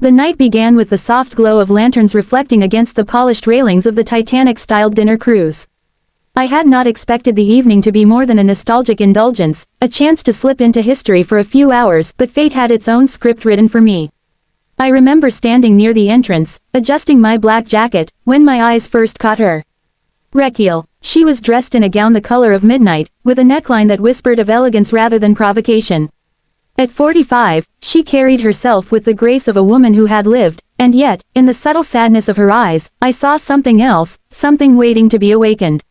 The night began with the soft glow of lanterns reflecting against the polished railings of the Titanic-styled dinner cruise. I had not expected the evening to be more than a nostalgic indulgence, a chance to slip into history for a few hours, but fate had its own script written for me. I remember standing near the entrance, adjusting my black jacket, when my eyes first caught her. Recheal. She was dressed in a gown the color of midnight, with a neckline that whispered of elegance rather than provocation. At 45, she carried herself with the grace of a woman who had lived, and yet, in the subtle sadness of her eyes, I saw something else, something waiting to be awakened.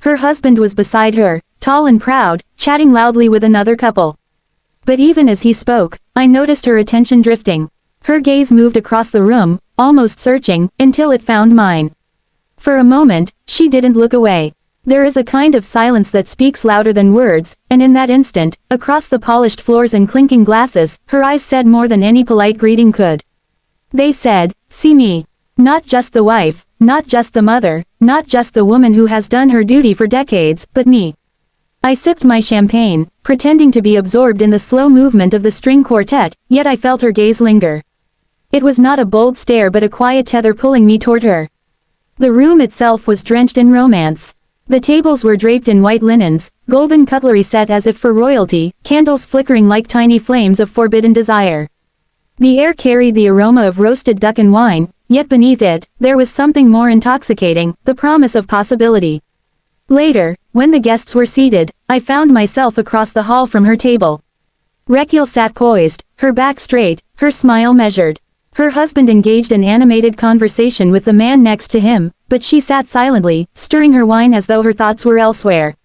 Her husband was beside her, tall and proud, chatting loudly with another couple. But even as he spoke, I noticed her attention drifting. Her gaze moved across the room, almost searching, until it found mine. For a moment, she didn't look away. There is a kind of silence that speaks louder than words, and in that instant, across the polished floors and clinking glasses, her eyes said more than any polite greeting could. They said, "See me. Not just the wife, not just the mother, not just the woman who has done her duty for decades, but me." I sipped my champagne, pretending to be absorbed in the slow movement of the string quartet, yet I felt her gaze linger. It was not a bold stare but a quiet tether pulling me toward her. The room itself was drenched in romance. The tables were draped in white linens, golden cutlery set as if for royalty, candles flickering like tiny flames of forbidden desire. The air carried the aroma of roasted duck and wine, yet beneath it, there was something more intoxicating, the promise of possibility. Later, when the guests were seated, I found myself across the hall from her table. Recheal sat poised, her back straight, her smile measured. Her husband engaged in animated conversation with the man next to him, but she sat silently, stirring her wine as though her thoughts were elsewhere.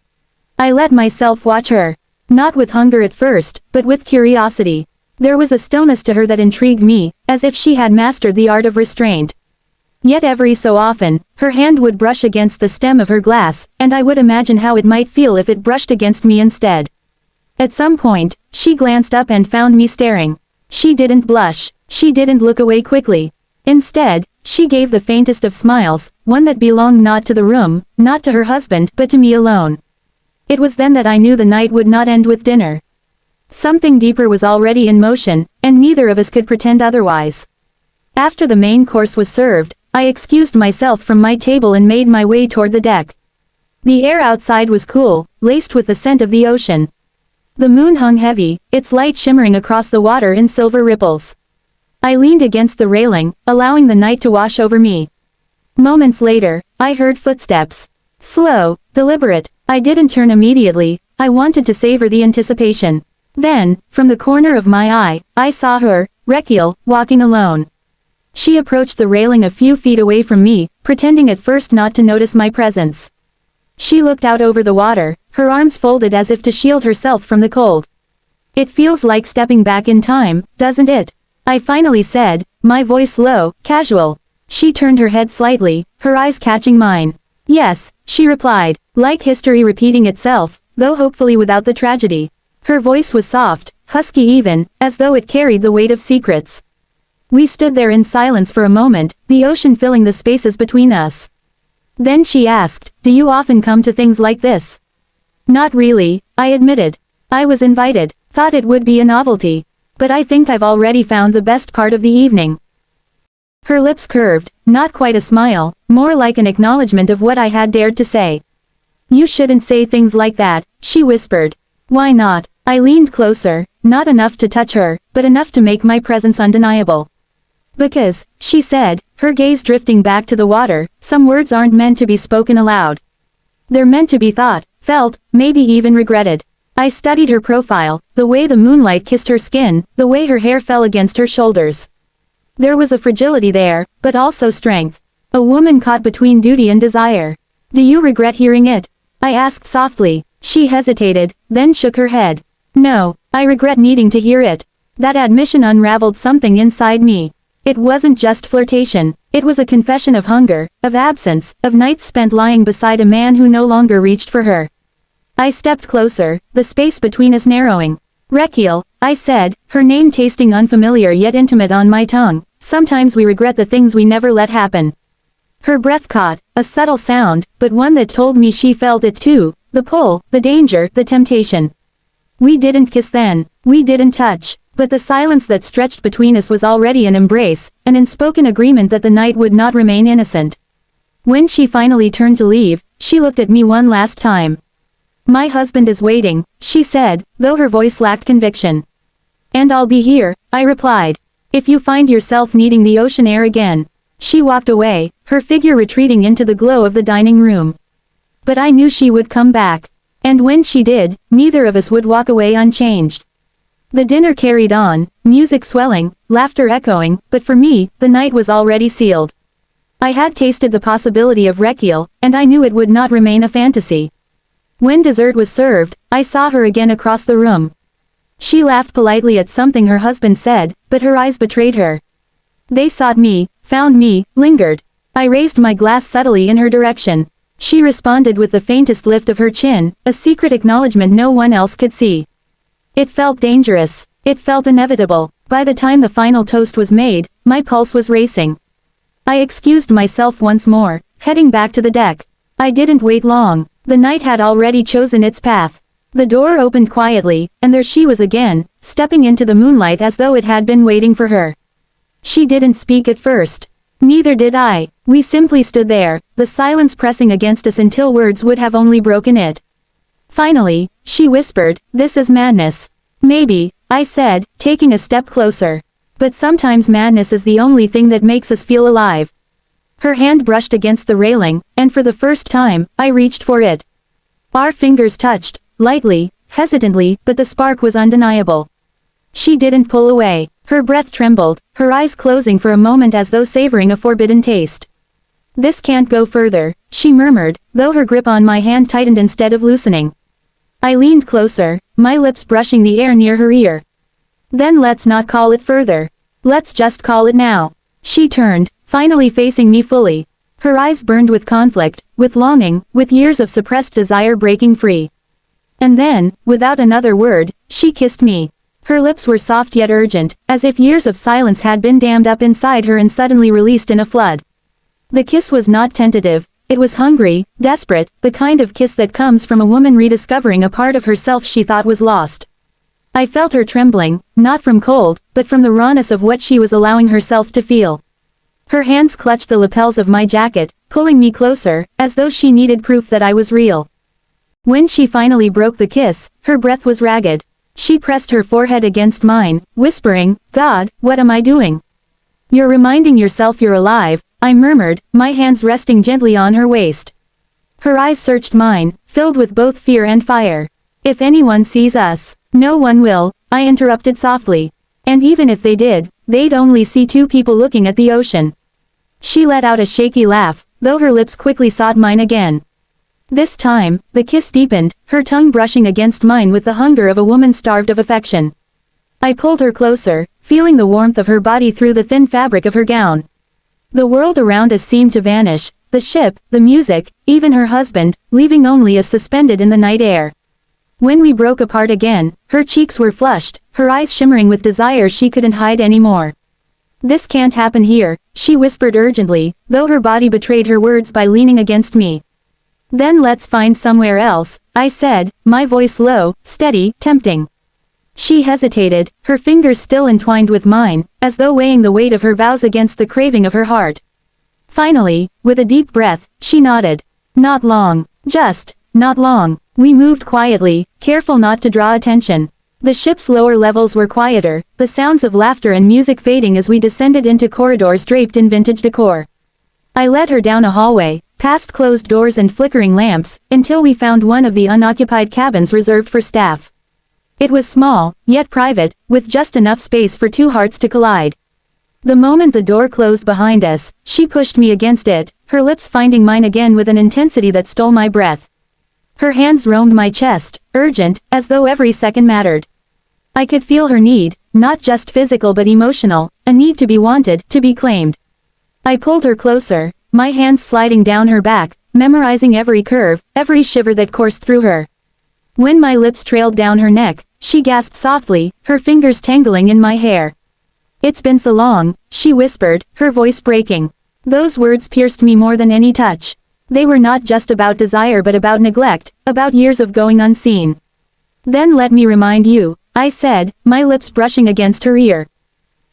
I let myself watch her. Not with hunger at first, but with curiosity. There was a stillness to her that intrigued me, as if she had mastered the art of restraint. Yet every so often, her hand would brush against the stem of her glass, and I would imagine how it might feel if it brushed against me instead. At some point, she glanced up and found me staring. She didn't blush. She didn't look away quickly. Instead, she gave the faintest of smiles, one that belonged not to the room, not to her husband, but to me alone. It was then that I knew the night would not end with dinner. Something deeper was already in motion, and neither of us could pretend otherwise. After the main course was served, I excused myself from my table and made my way toward the deck. The air outside was cool, laced with the scent of the ocean. The moon hung heavy, its light shimmering across the water in silver ripples. I leaned against the railing, allowing the night to wash over me. Moments later, I heard footsteps. Slow, deliberate. I didn't turn immediately, I wanted to savor the anticipation. Then, from the corner of my eye, I saw her, Recheal, walking alone. She approached the railing a few feet away from me, pretending at first not to notice my presence. She looked out over the water, her arms folded as if to shield herself from the cold. "It feels like stepping back in time, doesn't it?" I finally said, my voice low, casual. She turned her head slightly, her eyes catching mine. "Yes," she replied, like history repeating itself, though hopefully without the tragedy. Her voice was soft, husky even, as though it carried the weight of secrets. We stood there in silence for a moment, the ocean filling the spaces between us. Then she asked, "Do you often come to things like this?" "Not really," I admitted. "I was invited, thought it would be a novelty. But I think I've already found the best part of the evening." Her lips curved, not quite a smile, more like an acknowledgement of what I had dared to say. "You shouldn't say things like that," she whispered. "Why not?" I leaned closer, not enough to touch her, but enough to make my presence undeniable. "Because," she said, her gaze drifting back to the water, "some words aren't meant to be spoken aloud. They're meant to be thought, felt, maybe even regretted." I studied her profile, the way the moonlight kissed her skin, the way her hair fell against her shoulders. There was a fragility there, but also strength. A woman caught between duty and desire. "Do you regret hearing it?" I asked softly. She hesitated, then shook her head. "No, I regret needing to hear it." That admission unraveled something inside me. It wasn't just flirtation, it was a confession of hunger, of absence, of nights spent lying beside a man who no longer reached for her. I stepped closer, the space between us narrowing. "Recheal," I said, her name tasting unfamiliar yet intimate on my tongue. "Sometimes we regret the things we never let happen." Her breath caught, a subtle sound, but one that told me she felt it too, the pull, the danger, the temptation. We didn't kiss then. We didn't touch. But the silence that stretched between us was already an embrace, an unspoken agreement that the night would not remain innocent. When she finally turned to leave, she looked at me one last time. "My husband is waiting," she said, though her voice lacked conviction. "And I'll be here," I replied. "If you find yourself needing the ocean air again." She walked away, her figure retreating into the glow of the dining room. But I knew she would come back. And when she did, neither of us would walk away unchanged. The dinner carried on, music swelling, laughter echoing, but for me, the night was already sealed. I had tasted the possibility of Recheal, and I knew it would not remain a fantasy. When dessert was served, I saw her again across the room. She laughed politely at something her husband said, but her eyes betrayed her. They sought me, found me, lingered. I raised my glass subtly in her direction. She responded with the faintest lift of her chin, a secret acknowledgement no one else could see. It felt dangerous. It felt inevitable. By the time the final toast was made, my pulse was racing. I excused myself once more, heading back to the deck. I didn't wait long. The night had already chosen its path. The door opened quietly, and there she was again, stepping into the moonlight as though it had been waiting for her. She didn't speak at first. Neither did I. We simply stood there, the silence pressing against us until words would have only broken it. Finally, she whispered, "This is madness." "Maybe," I said, taking a step closer. "But sometimes madness is the only thing that makes us feel alive." Her hand brushed against the railing, and for the first time, I reached for it. Our fingers touched, lightly, hesitantly, but the spark was undeniable. She didn't pull away. Her breath trembled, her eyes closing for a moment as though savoring a forbidden taste. "This can't go further," she murmured, though her grip on my hand tightened instead of loosening. I leaned closer, my lips brushing the air near her ear. "Then let's not call it further. Let's just call it now." She turned, finally facing me fully. Her eyes burned with conflict, with longing, with years of suppressed desire breaking free. And then, without another word, she kissed me. Her lips were soft yet urgent, as if years of silence had been dammed up inside her and suddenly released in a flood. The kiss was not tentative. It was hungry, desperate, the kind of kiss that comes from a woman rediscovering a part of herself she thought was lost. I felt her trembling, not from cold, but from the rawness of what she was allowing herself to feel. Her hands clutched the lapels of my jacket, pulling me closer, as though she needed proof that I was real. When she finally broke the kiss, her breath was ragged. She pressed her forehead against mine, whispering, "God, what am I doing?" "You're reminding yourself you're alive," I murmured, my hands resting gently on her waist. Her eyes searched mine, filled with both fear and fire. "If anyone sees us." "No one will," I interrupted softly. "And even if they did, they'd only see two people looking at the ocean." She let out a shaky laugh, though her lips quickly sought mine again. This time, the kiss deepened, her tongue brushing against mine with the hunger of a woman starved of affection. I pulled her closer, feeling the warmth of her body through the thin fabric of her gown. The world around us seemed to vanish, the ship, the music, even her husband, leaving only us suspended in the night air. When we broke apart again, her cheeks were flushed, her eyes shimmering with desire she couldn't hide anymore. "This can't happen here," she whispered urgently, though her body betrayed her words by leaning against me. "Then let's find somewhere else," I said, my voice low, steady, tempting. She hesitated, her fingers still entwined with mine, as though weighing the weight of her vows against the craving of her heart. Finally, with a deep breath, she nodded. "Not long. Just, not long." We moved quietly, careful not to draw attention. The ship's lower levels were quieter, the sounds of laughter and music fading as we descended into corridors draped in vintage decor. I led her down a hallway, past closed doors and flickering lamps, until we found one of the unoccupied cabins reserved for staff. It was small, yet private, with just enough space for two hearts to collide. The moment the door closed behind us, she pushed me against it, her lips finding mine again with an intensity that stole my breath. Her hands roamed my chest, urgent, as though every second mattered. I could feel her need, not just physical but emotional, a need to be wanted, to be claimed. I pulled her closer, my hands sliding down her back, memorizing every curve, every shiver that coursed through her. When my lips trailed down her neck, she gasped softly, her fingers tangling in my hair. "It's been so long," she whispered, her voice breaking. Those words pierced me more than any touch. They were not just about desire but about neglect, about years of going unseen. "Then let me remind you," I said, my lips brushing against her ear.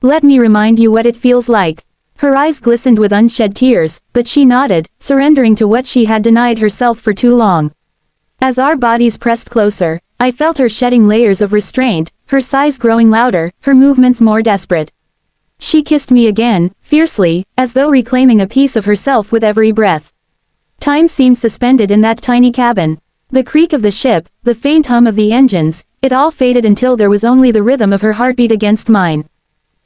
Let me remind you what it feels like. Her eyes glistened with unshed tears, but she nodded, surrendering to what she had denied herself for too long. As our bodies pressed closer, I felt her shedding layers of restraint, her sighs growing louder, her movements more desperate. She kissed me again, fiercely, as though reclaiming a piece of herself with every breath. Time seemed suspended in that tiny cabin. The creak of the ship, the faint hum of the engines, it all faded until there was only the rhythm of her heartbeat against mine.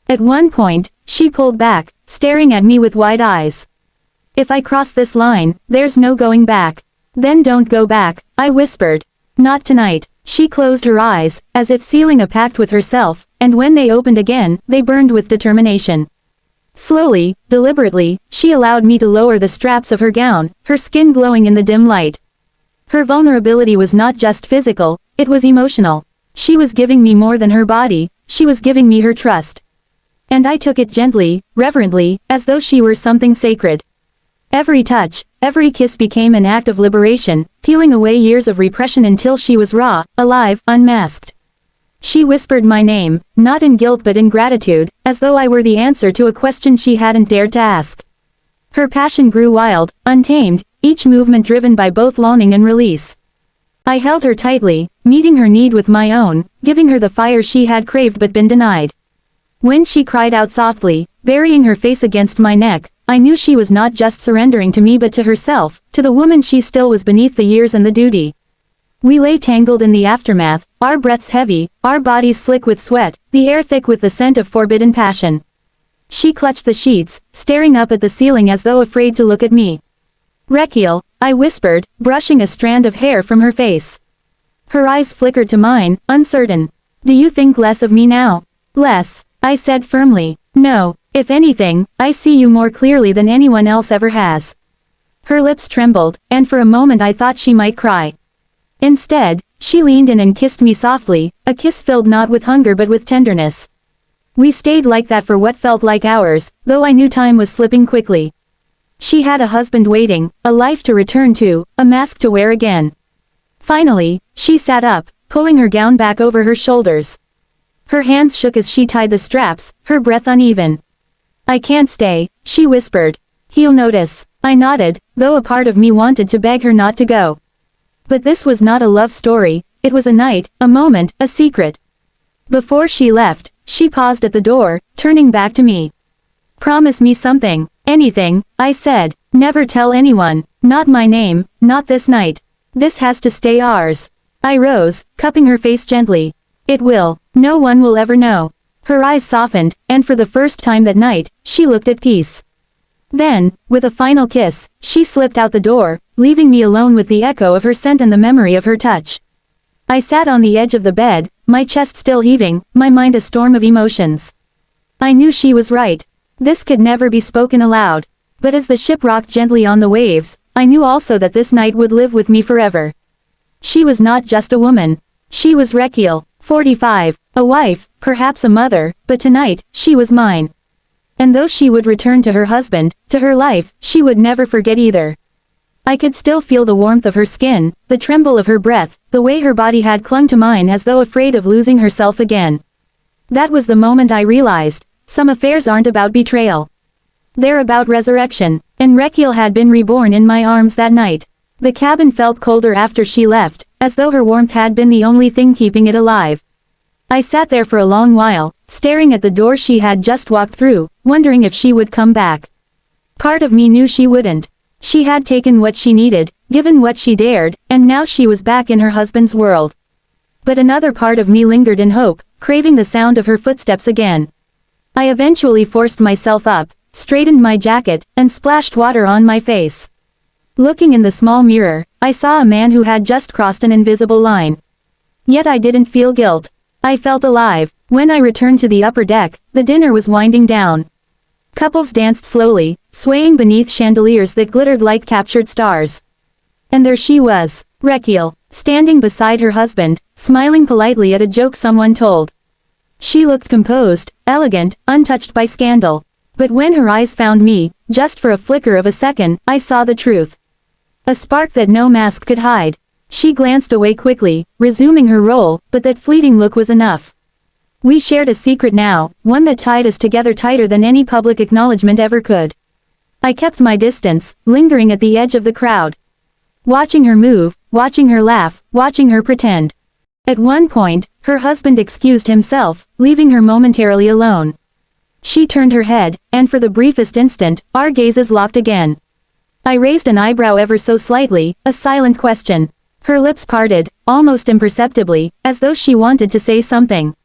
At one point, she pulled back, staring at me with wide eyes. If I cross this line, there's no going back. Then don't go back, I whispered. Not tonight. She closed her eyes, as if sealing a pact with herself, and when they opened again, they burned with determination. Slowly, deliberately, she allowed me to lower the straps of her gown, her skin glowing in the dim light. Her vulnerability was not just physical, it was emotional. She was giving me more than her body, she was giving me her trust. And I took it gently, reverently, as though she were something sacred. Every touch, every kiss became an act of liberation, peeling away years of repression until she was raw, alive, unmasked. She whispered my name, not in guilt but in gratitude, as though I were the answer to a question she hadn't dared to ask. Her passion grew wild, untamed, each movement driven by both longing and release. I held her tightly, meeting her need with my own, giving her the fire she had craved but been denied. When she cried out softly, burying her face against my neck, I knew she was not just surrendering to me but to herself, to the woman she still was beneath the years and the duty. We lay tangled in the aftermath, our breaths heavy, our bodies slick with sweat, the air thick with the scent of forbidden passion. She clutched the sheets, staring up at the ceiling as though afraid to look at me. Recheal, I whispered, brushing a strand of hair from her face. Her eyes flickered to mine, uncertain. Do you think less of me now? Less, I said firmly. No, if anything, I see you more clearly than anyone else ever has. Her lips trembled, and for a moment I thought she might cry. Instead, she leaned in and kissed me softly, a kiss filled not with hunger but with tenderness. We stayed like that for what felt like hours, though I knew time was slipping quickly. She had a husband waiting, a life to return to, a mask to wear again. Finally, she sat up, pulling her gown back over her shoulders. Her hands shook as she tied the straps, her breath uneven. I can't stay, she whispered. He'll notice. I nodded, though a part of me wanted to beg her not to go. But this was not a love story, it was a night, a moment, a secret. Before she left, she paused at the door, turning back to me. Promise me something, anything, I said. Never tell anyone, not my name, not this night. This has to stay ours. I rose, cupping her face gently. It will, no one will ever know. Her eyes softened, and for the first time that night, she looked at peace. Then, with a final kiss, she slipped out the door, leaving me alone with the echo of her scent and the memory of her touch. I sat on the edge of the bed, my chest still heaving, my mind a storm of emotions. I knew she was right. This could never be spoken aloud. But as the ship rocked gently on the waves, I knew also that this night would live with me forever. She was not just a woman. She was Recheal, 45, a wife, perhaps a mother, but tonight, she was mine. And though she would return to her husband, to her life, she would never forget either. I could still feel the warmth of her skin, the tremble of her breath, the way her body had clung to mine as though afraid of losing herself again. That was the moment I realized, some affairs aren't about betrayal. They're about resurrection, and Recheal had been reborn in my arms that night. The cabin felt colder after she left, as though her warmth had been the only thing keeping it alive. I sat there for a long while, staring at the door she had just walked through, wondering if she would come back. Part of me knew she wouldn't. She had taken what she needed, given what she dared, and now she was back in her husband's world. But another part of me lingered in hope, craving the sound of her footsteps again. I eventually forced myself up, straightened my jacket, and splashed water on my face. Looking in the small mirror, I saw a man who had just crossed an invisible line. Yet I didn't feel guilt. I felt alive. When I returned to the upper deck, the dinner was winding down. Couples danced slowly, swaying beneath chandeliers that glittered like captured stars. And there she was, Recheal, standing beside her husband, smiling politely at a joke someone told. She looked composed, elegant, untouched by scandal. But when her eyes found me, just for a flicker of a second, I saw the truth. A spark that no mask could hide. She glanced away quickly, resuming her role, but that fleeting look was enough. We shared a secret now, one that tied us together tighter than any public acknowledgement ever could. I kept my distance, lingering at the edge of the crowd. Watching her move, watching her laugh, watching her pretend. At one point, her husband excused himself, leaving her momentarily alone. She turned her head, and for the briefest instant, our gazes locked again. I raised an eyebrow ever so slightly, a silent question. Her lips parted, almost imperceptibly, as though she wanted to say something.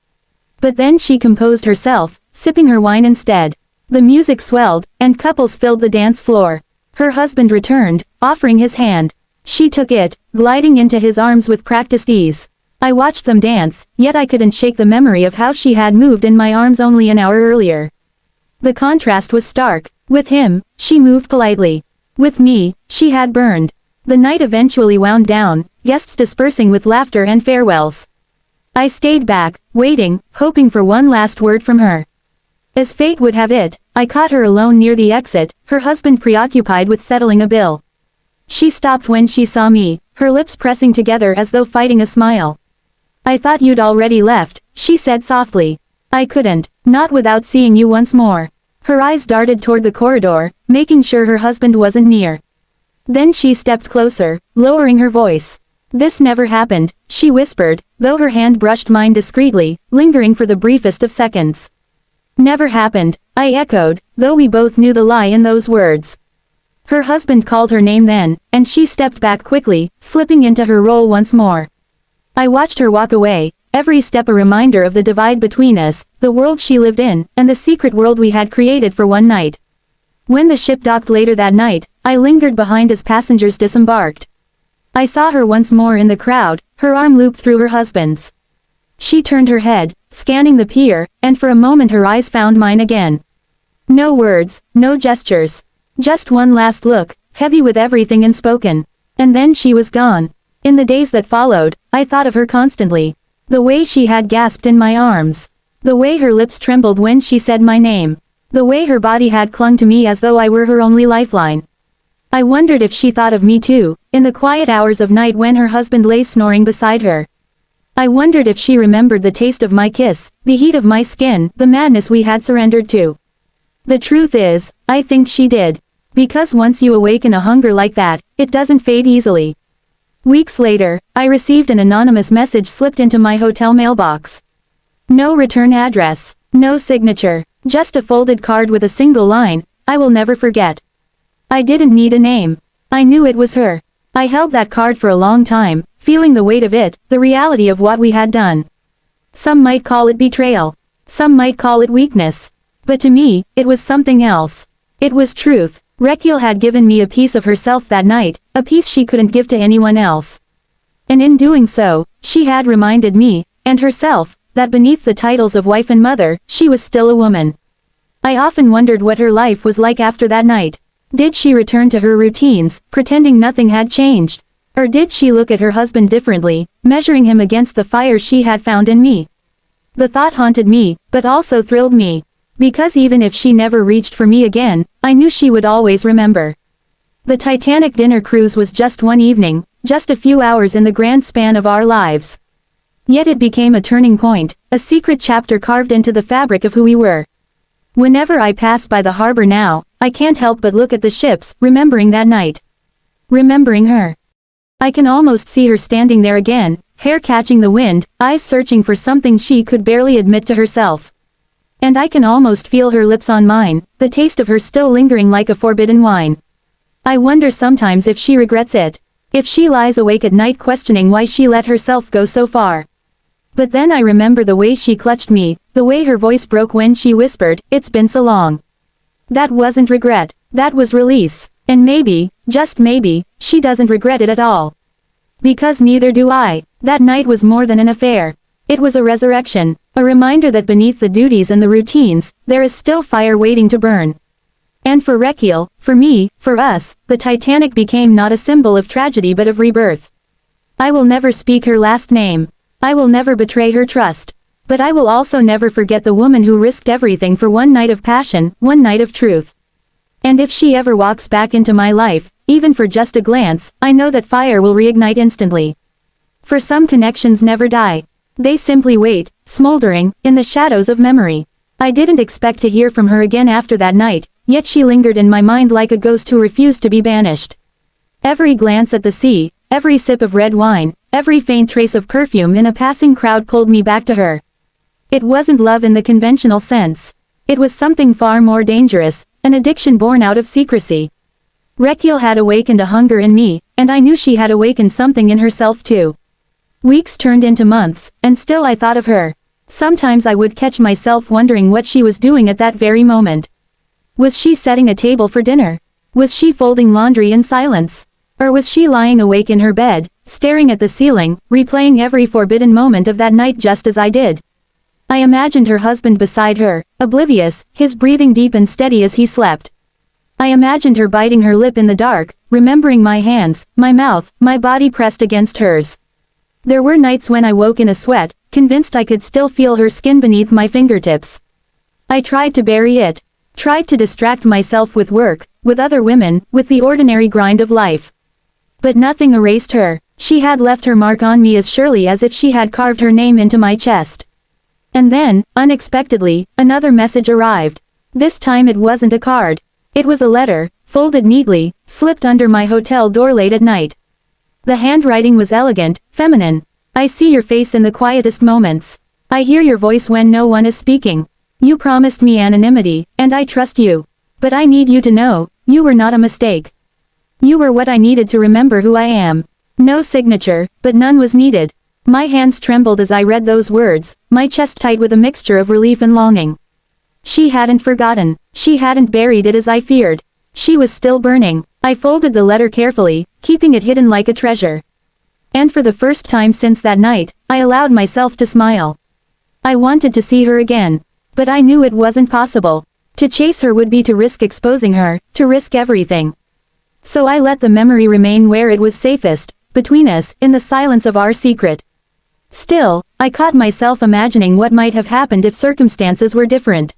But then she composed herself, sipping her wine instead. The music swelled, and couples filled the dance floor. Her husband returned, offering his hand. She took it, gliding into his arms with practiced ease. I watched them dance, yet I couldn't shake the memory of how she had moved in my arms only an hour earlier. The contrast was stark. With him, she moved politely. With me, she had burned. The night eventually wound down, guests dispersing with laughter and farewells. I stayed back, waiting, hoping for one last word from her. As fate would have it, I caught her alone near the exit, her husband preoccupied with settling a bill. She stopped when she saw me, her lips pressing together as though fighting a smile. I thought you'd already left, she said softly. I couldn't, not without seeing you once more. Her eyes darted toward the corridor, making sure her husband wasn't near. Then she stepped closer, lowering her voice. This never happened, she whispered, though her hand brushed mine discreetly, lingering for the briefest of seconds. Never happened, I echoed, though we both knew the lie in those words. Her husband called her name then, and she stepped back quickly, slipping into her role once more. I watched her walk away, every step a reminder of the divide between us, the world she lived in, and the secret world we had created for one night. When the ship docked later that night, I lingered behind as passengers disembarked. I saw her once more in the crowd, her arm looped through her husband's. She turned her head, scanning the pier, and for a moment her eyes found mine again. No words, no gestures. Just one last look, heavy with everything unspoken. And then she was gone. In the days that followed, I thought of her constantly. The way she had gasped in my arms. The way her lips trembled when she said my name. The way her body had clung to me as though I were her only lifeline. I wondered if she thought of me too, in the quiet hours of night when her husband lay snoring beside her. I wondered if she remembered the taste of my kiss, the heat of my skin, the madness we had surrendered to. The truth is, I think she did. Because once you awaken a hunger like that, it doesn't fade easily. Weeks later, I received an anonymous message slipped into my hotel mailbox. No return address, no signature, just a folded card with a single line, I will never forget. I didn't need a name. I knew it was her. I held that card for a long time, feeling the weight of it, the reality of what we had done. Some might call it betrayal. Some might call it weakness. But to me, it was something else. It was truth. Recheal had given me a piece of herself that night, a piece she couldn't give to anyone else. And in doing so, she had reminded me, and herself, that beneath the titles of wife and mother, she was still a woman. I often wondered what her life was like after that night. Did she return to her routines, pretending nothing had changed? Or did she look at her husband differently, measuring him against the fire she had found in me? The thought haunted me, but also thrilled me. Because even if she never reached for me again, I knew she would always remember. The Titanic dinner cruise was just one evening, just a few hours in the grand span of our lives. Yet it became a turning point, a secret chapter carved into the fabric of who we were. Whenever I pass by the harbor now, I can't help but look at the ships, remembering that night. Remembering her. I can almost see her standing there again, hair catching the wind, eyes searching for something she could barely admit to herself. And I can almost feel her lips on mine, the taste of her still lingering like a forbidden wine. I wonder sometimes if she regrets it. If she lies awake at night questioning why she let herself go so far. But then I remember the way she clutched me, the way her voice broke when she whispered, "It's been so long." That wasn't regret, that was release. And maybe, just maybe, she doesn't regret it at all. Because neither do I. That night was more than an affair. It was a resurrection, a reminder that beneath the duties and the routines, there is still fire waiting to burn. And for Recheal, for me, for us, the Titanic became not a symbol of tragedy but of rebirth. I will never speak her last name. I will never betray her trust. But I will also never forget the woman who risked everything for one night of passion, one night of truth. And if she ever walks back into my life, even for just a glance, I know that fire will reignite instantly. For some connections never die. They simply wait, smoldering, in the shadows of memory. I didn't expect to hear from her again after that night, yet she lingered in my mind like a ghost who refused to be banished. Every glance at the sea, every sip of red wine, every faint trace of perfume in a passing crowd pulled me back to her. It wasn't love in the conventional sense. It was something far more dangerous, an addiction born out of secrecy. Recheal had awakened a hunger in me, and I knew she had awakened something in herself too. Weeks turned into months, and still I thought of her. Sometimes I would catch myself wondering what she was doing at that very moment. Was she setting a table for dinner? Was she folding laundry in silence? Or was she lying awake in her bed, staring at the ceiling, replaying every forbidden moment of that night just as I did? I imagined her husband beside her, oblivious, his breathing deep and steady as he slept. I imagined her biting her lip in the dark, remembering my hands, my mouth, my body pressed against hers. There were nights when I woke in a sweat, convinced I could still feel her skin beneath my fingertips. I tried to bury it. Tried to distract myself with work, with other women, with the ordinary grind of life. But nothing erased her. She had left her mark on me as surely as if she had carved her name into my chest. And then, unexpectedly, another message arrived. This time it wasn't a card. It was a letter, folded neatly, slipped under my hotel door late at night. The handwriting was elegant, feminine. I see your face in the quietest moments. I hear your voice when no one is speaking. You promised me anonymity, and I trust you. But I need you to know, you were not a mistake. You were what I needed to remember who I am. No signature, but none was needed. My hands trembled as I read those words, my chest tight with a mixture of relief and longing. She hadn't forgotten. She hadn't buried it as I feared. She was still burning. I folded the letter carefully, keeping it hidden like a treasure. And for the first time since that night, I allowed myself to smile. I wanted to see her again. But I knew it wasn't possible. To chase her would be to risk exposing her, to risk everything. So I let the memory remain where it was safest, between us, in the silence of our secret. Still, I caught myself imagining what might have happened if circumstances were different.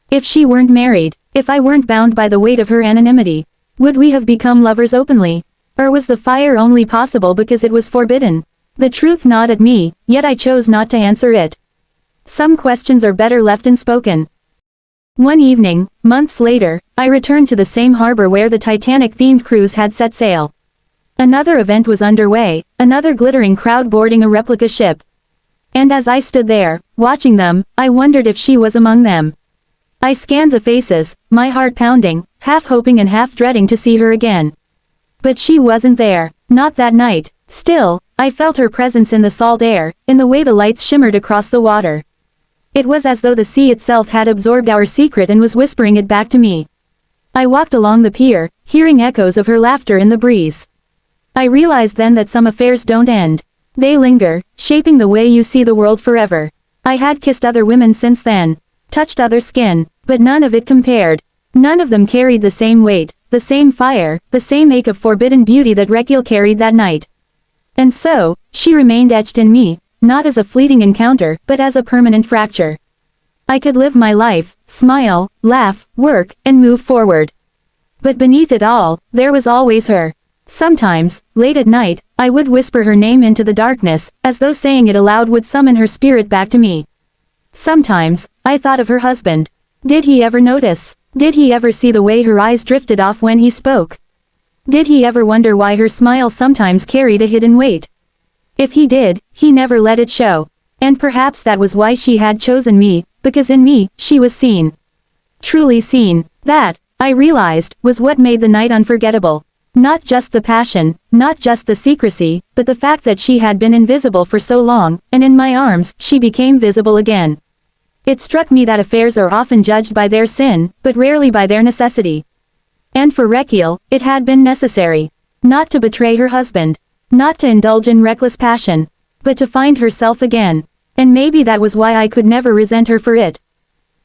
If she weren't married, if I weren't bound by the weight of her anonymity, would we have become lovers openly? Or was the fire only possible because it was forbidden? The truth gnawed at me, yet I chose not to answer it. Some questions are better left unspoken. One evening, months later, I returned to the same harbor where the Titanic-themed cruise had set sail. Another event was underway, another glittering crowd boarding a replica ship. And as I stood there, watching them, I wondered if she was among them. I scanned the faces, my heart pounding, half hoping and half dreading to see her again. But she wasn't there, not that night. Still, I felt her presence in the salt air, in the way the lights shimmered across the water. It was as though the sea itself had absorbed our secret and was whispering it back to me. I walked along the pier, hearing echoes of her laughter in the breeze. I realized then that some affairs don't end. They linger, shaping the way you see the world forever. I had kissed other women since then, touched other skin, but none of it compared. None of them carried the same weight, the same fire, the same ache of forbidden beauty that Recheal carried that night. And so, she remained etched in me, not as a fleeting encounter, but as a permanent fracture. I could live my life, smile, laugh, work, and move forward. But beneath it all, there was always her. Sometimes, late at night, I would whisper her name into the darkness, as though saying it aloud would summon her spirit back to me. Sometimes, I thought of her husband. Did he ever notice? Did he ever see the way her eyes drifted off when he spoke? Did he ever wonder why her smile sometimes carried a hidden weight? If he did, he never let it show. And perhaps that was why she had chosen me, because in me, she was seen. Truly seen. That, I realized, was what made the night unforgettable. Not just the passion, not just the secrecy, but the fact that she had been invisible for so long, and in my arms, she became visible again. It struck me that affairs are often judged by their sin, but rarely by their necessity. And for Recheal, it had been necessary. Not to betray her husband. Not to indulge in reckless passion. But to find herself again. And maybe that was why I could never resent her for it.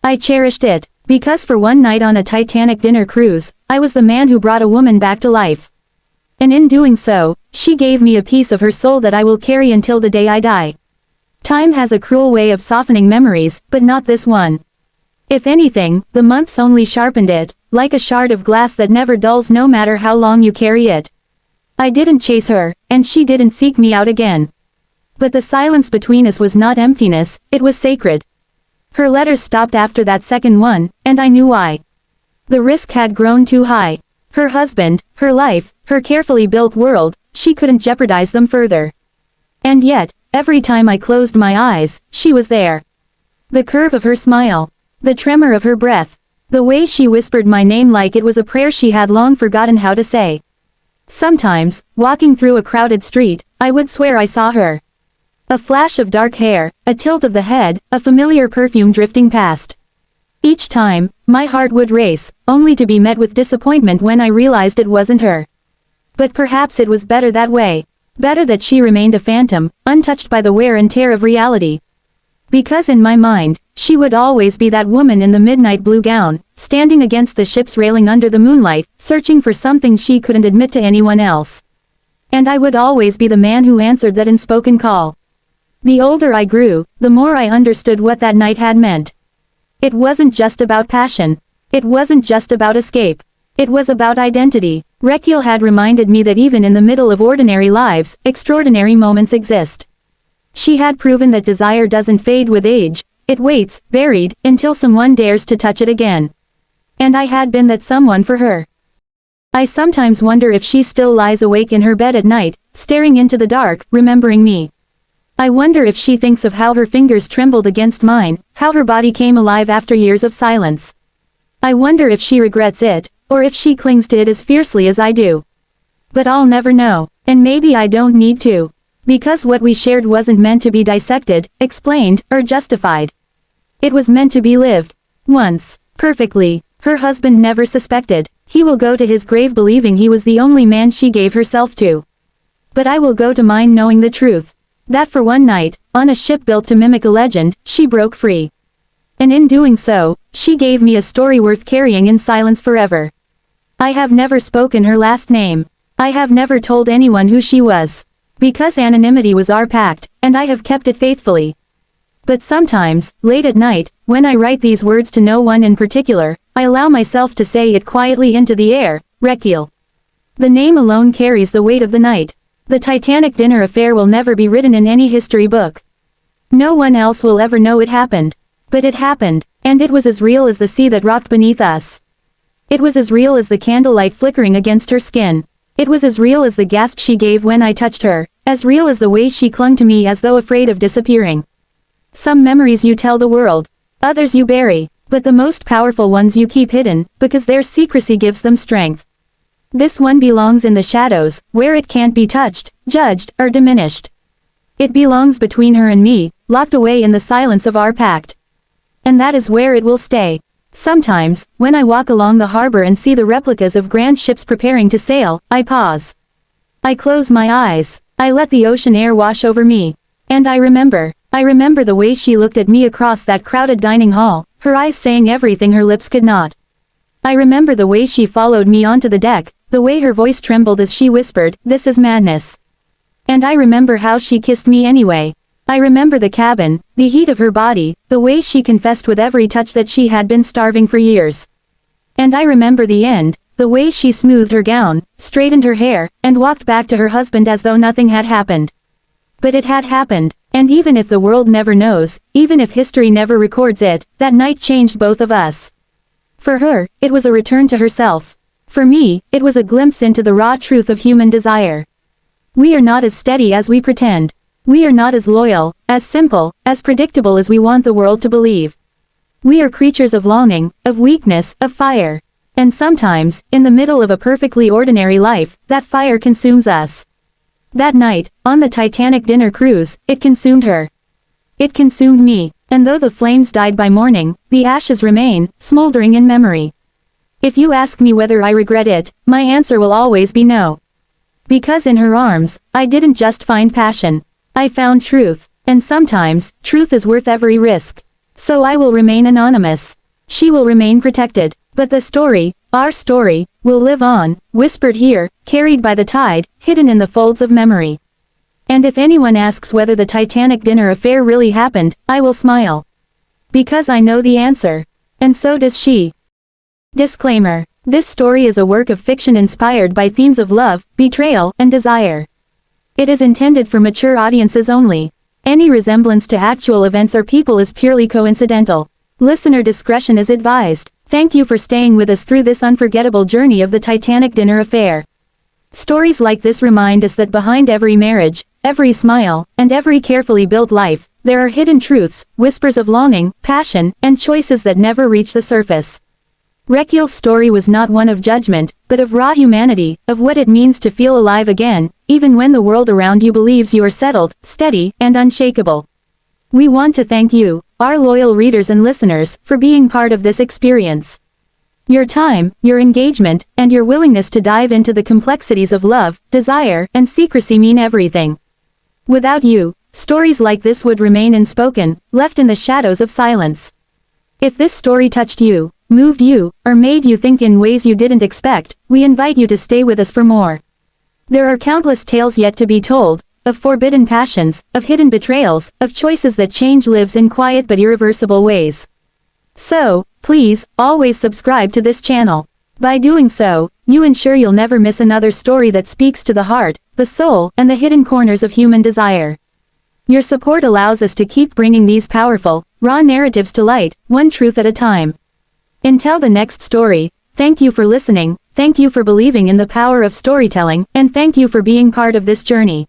I cherished it, because for one night on a Titanic dinner cruise, I was the man who brought a woman back to life. And in doing so, she gave me a piece of her soul that I will carry until the day I die. Time has a cruel way of softening memories, but not this one. If anything, the months only sharpened it, like a shard of glass that never dulls no matter how long you carry it. I didn't chase her, and she didn't seek me out again. But the silence between us was not emptiness, it was sacred. Her letters stopped after that second one, and I knew why. The risk had grown too high. Her husband, her life, her carefully built world, she couldn't jeopardize them further. And yet, every time I closed my eyes, she was there. The curve of her smile. The tremor of her breath. The way she whispered my name like it was a prayer she had long forgotten how to say. Sometimes, walking through a crowded street, I would swear I saw her. A flash of dark hair, a tilt of the head, a familiar perfume drifting past. Each time, my heart would race, only to be met with disappointment when I realized it wasn't her. But perhaps it was better that way. Better that she remained a phantom, untouched by the wear and tear of reality. Because in my mind, she would always be that woman in the midnight blue gown, standing against the ship's railing under the moonlight, searching for something she couldn't admit to anyone else. And I would always be the man who answered that unspoken call. The older I grew, the more I understood what that night had meant. It wasn't just about passion. It wasn't just about escape. It was about identity. Recheal had reminded me that even in the middle of ordinary lives, extraordinary moments exist. She had proven that desire doesn't fade with age, it waits, buried, until someone dares to touch it again. And I had been that someone for her. I sometimes wonder if she still lies awake in her bed at night, staring into the dark, remembering me. I wonder if she thinks of how her fingers trembled against mine, how her body came alive after years of silence. I wonder if she regrets it, or if she clings to it as fiercely as I do. But I'll never know, and maybe I don't need to. Because what we shared wasn't meant to be dissected, explained, or justified. It was meant to be lived. Once. Perfectly. Her husband never suspected. He will go to his grave believing he was the only man she gave herself to. But I will go to mine knowing the truth. That for one night, on a ship built to mimic a legend, she broke free. And in doing so, she gave me a story worth carrying in silence forever. I have never spoken her last name. I have never told anyone who she was. Because anonymity was our pact, and I have kept it faithfully. But sometimes, late at night, when I write these words to no one in particular, I allow myself to say it quietly into the air, Recheal. The name alone carries the weight of the night. The Titanic dinner affair will never be written in any history book. No one else will ever know it happened. But it happened, and it was as real as the sea that rocked beneath us. It was as real as the candlelight flickering against her skin. It was as real as the gasp she gave when I touched her, as real as the way she clung to me as though afraid of disappearing. Some memories you tell the world, others you bury, but the most powerful ones you keep hidden, because their secrecy gives them strength. This one belongs in the shadows, where it can't be touched, judged, or diminished. It belongs between her and me, locked away in the silence of our pact. And that is where it will stay. Sometimes, when I walk along the harbor and see the replicas of grand ships preparing to sail, I pause. I close my eyes, I let the ocean air wash over me. And I remember the way she looked at me across that crowded dining hall, her eyes saying everything her lips could not. I remember the way she followed me onto the deck, the way her voice trembled as she whispered, "This is madness." And I remember how she kissed me anyway. I remember the cabin, the heat of her body, the way she confessed with every touch that she had been starving for years. And I remember the end, the way she smoothed her gown, straightened her hair, and walked back to her husband as though nothing had happened. But it had happened, and even if the world never knows, even if history never records it, that night changed both of us. For her, it was a return to herself. For me, it was a glimpse into the raw truth of human desire. We are not as steady as we pretend. We are not as loyal, as simple, as predictable as we want the world to believe. We are creatures of longing, of weakness, of fire. And sometimes, in the middle of a perfectly ordinary life, that fire consumes us. That night, on the Titanic dinner cruise, it consumed her. It consumed me, and though the flames died by morning, the ashes remain, smoldering in memory. If you ask me whether I regret it, my answer will always be no. Because in her arms, I didn't just find passion. I found truth, and sometimes, truth is worth every risk. So I will remain anonymous. She will remain protected, but the story, our story, will live on, whispered here, carried by the tide, hidden in the folds of memory. And if anyone asks whether the Titanic dinner affair really happened, I will smile. Because I know the answer. and so does she. Disclaimer. This story is a work of fiction inspired by themes of love, betrayal, and desire. It is intended for mature audiences only. Any resemblance to actual events or people is purely coincidental. Listener discretion is advised. Thank you for staying with us through this unforgettable journey of the Titanic dinner affair. Stories like this remind us that behind every marriage, every smile, and every carefully built life, there are hidden truths, whispers of longing, passion, and choices that never reach the surface. Recheal's story was not one of judgment, but of raw humanity, of what it means to feel alive again, even when the world around you believes you are settled, steady, and unshakable. We want to thank you, our loyal readers and listeners, for being part of this experience. Your time, your engagement, and your willingness to dive into the complexities of love, desire, and secrecy mean everything. Without you, stories like this would remain unspoken, left in the shadows of silence. If this story touched you, moved you, or made you think in ways you didn't expect, we invite you to stay with us for more. There are countless tales yet to be told, of forbidden passions, of hidden betrayals, of choices that change lives in quiet but irreversible ways. So, please, always subscribe to this channel. By doing so, you ensure you'll never miss another story that speaks to the heart, the soul, and the hidden corners of human desire. Your support allows us to keep bringing these powerful, raw narratives to light, one truth at a time. Until the next story, thank you for listening, thank you for believing in the power of storytelling, and thank you for being part of this journey.